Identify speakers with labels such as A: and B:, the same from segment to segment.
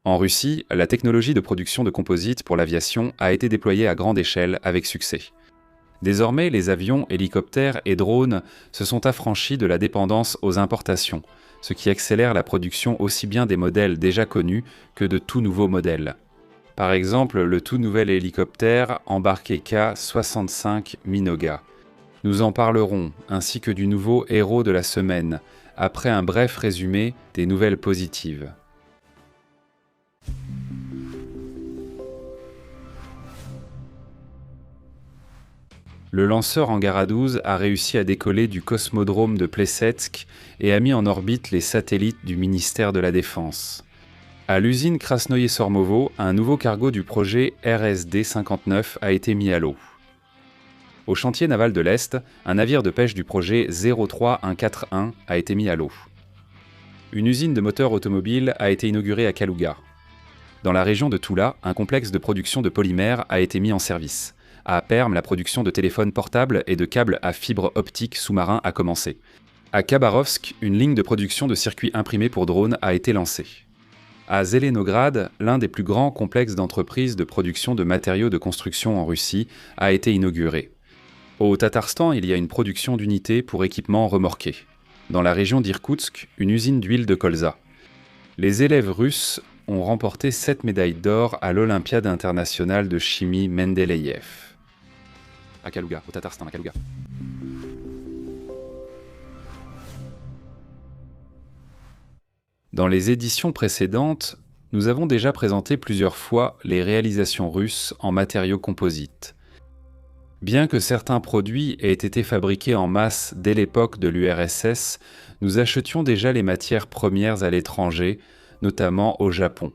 A: En Russie, la technologie de production de composites pour l'aviation a été déployée à grande échelle avec succès. Désormais, les avions, hélicoptères et drones se sont affranchis de la dépendance aux importations, ce qui accélère la production aussi bien des modèles déjà connus que de tout nouveaux modèles. Par exemple, le tout nouvel hélicoptère embarqué K-65 Minoga. Nous en parlerons, ainsi que du nouveau héros de la semaine, après un bref résumé des nouvelles positives. Le lanceur Angara 12 a réussi à décoller du cosmodrome de Plesetsk et a mis en orbite les satellites du ministère de la Défense. À l'usine Krasnoye-Sormovo, un nouveau cargo du projet RSD-59 a été mis à l'eau. Au chantier naval de l'Est, un navire de pêche du projet 03141 a été mis à l'eau. Une usine de moteurs automobiles a été inaugurée à Kaluga. Dans la région de Toula, un complexe de production de polymères a été mis en service. À Perm, la production de téléphones portables et de câbles à fibre optique sous-marin a commencé. À Khabarovsk, une ligne de production de circuits imprimés pour drones a été lancée. À Zelenograd, l'un des plus grands complexes d'entreprises de production de matériaux de construction en Russie a été inauguré. Au Tatarstan, il y a une production d'unités pour équipements remorqués. Dans la région d'Irkoutsk, une usine d'huile de colza. Les élèves russes ont remporté 7 médailles d'or à l'Olympiade internationale de chimie Mendeleïev. À Kaluga, au Tatarstan, à Kaluga. Dans les éditions précédentes, nous avons déjà présenté plusieurs fois les réalisations russes en matériaux composites. Bien que certains produits aient été fabriqués en masse dès l'époque de l'URSS, nous achetions déjà les matières premières à l'étranger, notamment au Japon.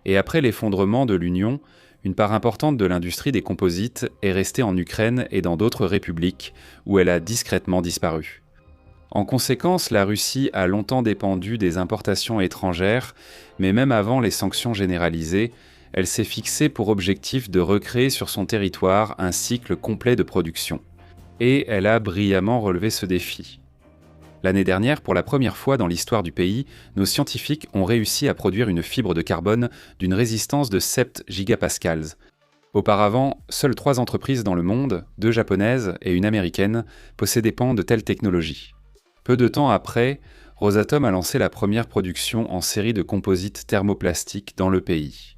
A: Et après l'effondrement de l'Union, une part importante de l'industrie des composites est restée en Ukraine et dans d'autres républiques, où elle a discrètement disparu. En conséquence, la Russie a longtemps dépendu des importations étrangères, mais même avant les sanctions généralisées, elle s'est fixée pour objectif de recréer sur son territoire un cycle complet de production. Et elle a brillamment relevé ce défi. L'année dernière, pour la première fois dans l'histoire du pays, nos scientifiques ont réussi à produire une fibre de carbone d'une résistance de 7 gigapascals. Auparavant, seules 3 entreprises dans le monde, 2 japonaises et une américaine, possédaient de telles technologies. Peu de temps après, Rosatom a lancé la première production en série de composites thermoplastiques dans le pays.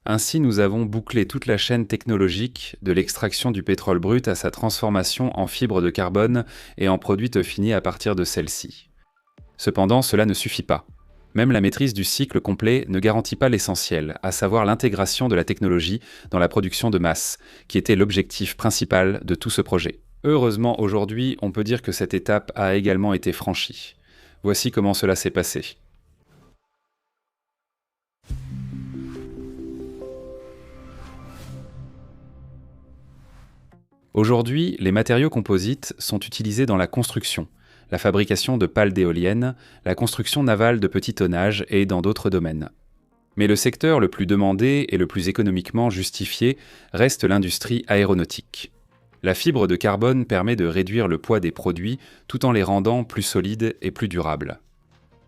A: Ainsi, nous avons bouclé toute la chaîne technologique, de l'extraction du pétrole brut à sa transformation en fibre de carbone et en produits finis à partir de celle-ci. Cependant, cela ne suffit pas. Même la maîtrise du cycle complet ne garantit pas l'essentiel, à savoir l'intégration de la technologie dans la production de masse, qui était l'objectif principal de tout ce projet. Heureusement, aujourd'hui, on peut dire que cette étape a également été franchie. Voici comment cela s'est passé. Aujourd'hui, les matériaux composites sont utilisés dans la construction, la fabrication de pales d'éoliennes, la construction navale de petit tonnage et dans d'autres domaines. Mais le secteur le plus demandé et le plus économiquement justifié reste l'industrie aéronautique. La fibre de carbone permet de réduire le poids des produits tout en les rendant plus solides et plus durables.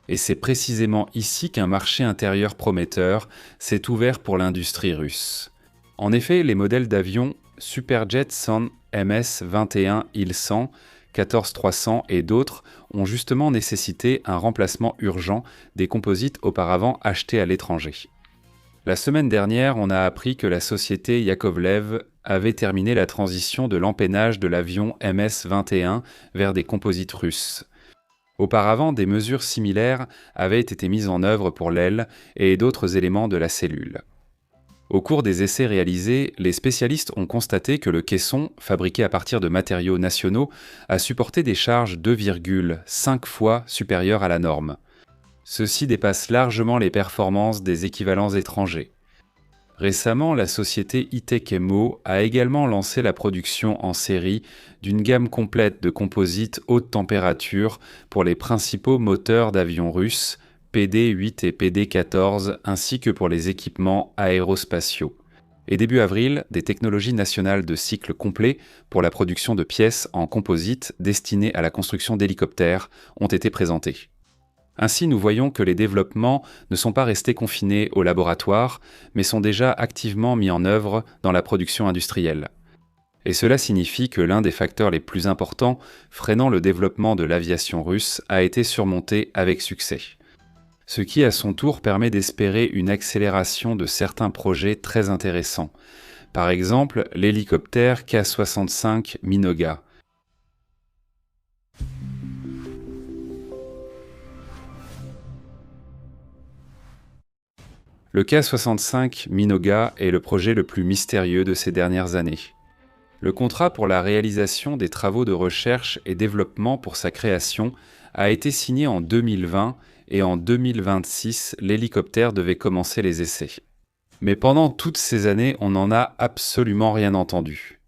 A: Et c'est précisément ici qu'un marché intérieur prometteur s'est ouvert pour l'industrie russe. En effet, les modèles d'avions Superjet 100 MS-21 Il-100, 14-300 et d'autres ont justement nécessité un remplacement urgent des composites auparavant achetés à l'étranger. La semaine dernière, on a appris que la société Yakovlev avait terminé la transition de l'empennage de l'avion MS-21 vers des composites russes. Auparavant, des mesures similaires avaient été mises en œuvre pour l'aile et d'autres éléments de la cellule. Au cours des essais réalisés, les spécialistes ont constaté que le caisson, fabriqué à partir de matériaux nationaux, a supporté des charges 2,5 fois supérieures à la norme. Ceci dépasse largement les performances des équivalents étrangers. Récemment, la société Itekemo a également lancé la production en série d'une gamme complète de composites haute température pour les principaux moteurs d'avions russes, PD-8 et PD-14, ainsi que pour les équipements aérospatiaux. Et début avril, des technologies nationales de cycle complet pour la production de pièces en composite destinées à la construction d'hélicoptères ont été présentées. Ainsi, nous voyons que les développements ne sont pas restés confinés au laboratoire, mais sont déjà activement mis en œuvre dans la production industrielle. Et cela signifie que l'un des facteurs les plus importants freinant le développement de l'aviation russe a été surmonté avec succès. Ce qui, à son tour, permet d'espérer une accélération de certains projets très intéressants. Par exemple, l'hélicoptère K-65 Minoga. Le K-65 Minoga est le projet le plus mystérieux de ces dernières années. Le contrat pour la réalisation des travaux de recherche et développement pour sa création a été signé en 2020 et en 2026, l'hélicoptère devait commencer les essais. Mais pendant toutes ces années, on n'en a absolument rien entendu.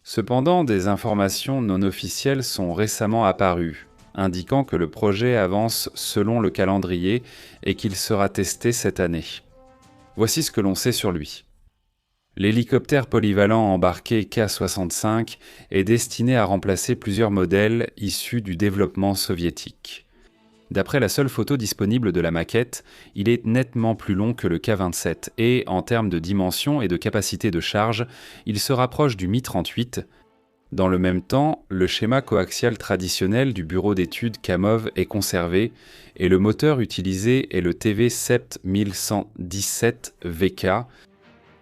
A: Cependant, des informations non officielles sont récemment apparues, indiquant que le projet avance selon le calendrier et qu'il sera testé cette année. Voici ce que l'on sait sur lui. L'hélicoptère polyvalent embarqué K-65 est destiné à remplacer plusieurs modèles issus du développement soviétique. D'après la seule photo disponible de la maquette, il est nettement plus long que le K-27 et, en termes de dimension et de capacité de charge, il se rapproche du Mi-38. Dans le même temps, le schéma coaxial traditionnel du bureau d'études Kamov est conservé et le moteur utilisé est le TV-SEPT 1117 VK.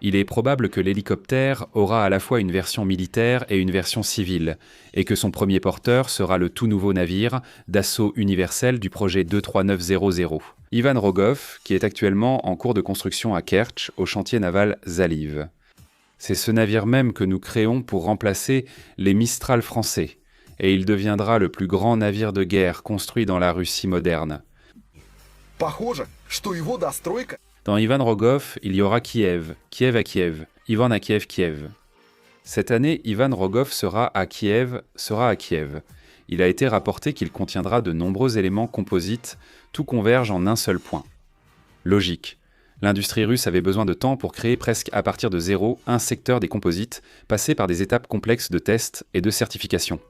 A: Il est probable que l'hélicoptère aura à la fois une version militaire et une version civile, et que son premier porteur sera le tout nouveau navire d'assaut universel du projet 23900. Ivan Rogov, qui est actuellement en cours de construction à Kertch, au chantier naval Zaliv. C'est ce navire même que nous créons pour remplacer les Mistral français, et il deviendra le plus grand navire de guerre construit dans la Russie moderne. Dans Ivan Rogov, il y aura Kiev, Kiev à Kiev, Ivan à Kiev, Kiev. Cette année, Ivan Rogov sera à Kiev. Il a été rapporté qu'il contiendra de nombreux éléments composites, tout converge en un seul point. Logique. L'industrie russe avait besoin de temps pour créer presque à partir de zéro un secteur des composites, passé par des étapes complexes de tests et de certification.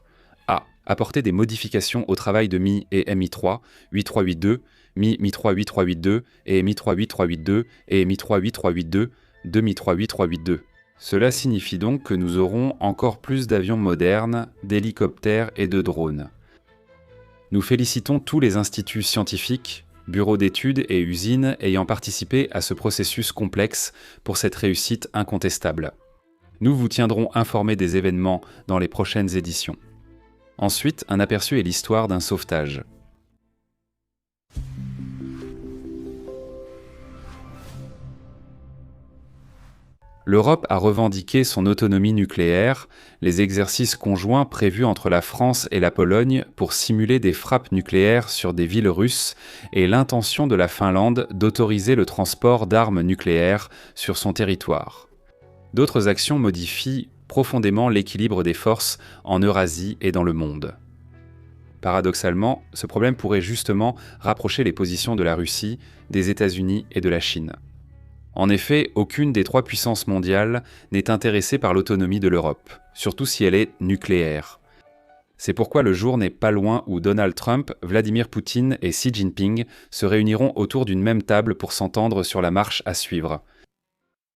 A: A. Apporter des modifications au travail de Mi et Mi3, 8382, Mi3 8382 et Mi3 8382 et Mi3 8382, 2 Mi3 8382. Cela signifie donc que nous aurons encore plus d'avions modernes, d'hélicoptères et de drones. Nous félicitons tous les instituts scientifiques, bureaux d'études et usines ayant participé à ce processus complexe pour cette réussite incontestable. Nous vous tiendrons informés des événements dans les prochaines éditions. Ensuite, un aperçu et l'histoire d'un sauvetage. L'Europe a revendiqué son autonomie nucléaire, les exercices conjoints prévus entre la France et la Pologne pour simuler des frappes nucléaires sur des villes russes et l'intention de la Finlande d'autoriser le transport d'armes nucléaires sur son territoire. D'autres actions modifient profondément l'équilibre des forces en Eurasie et dans le monde. Paradoxalement, ce problème pourrait justement rapprocher les positions de la Russie, des États-Unis et de la Chine. En effet, aucune des trois puissances mondiales n'est intéressée par l'autonomie de l'Europe, surtout si elle est nucléaire. C'est pourquoi le jour n'est pas loin où Donald Trump, Vladimir Poutine et Xi Jinping se réuniront autour d'une même table pour s'entendre sur la marche à suivre.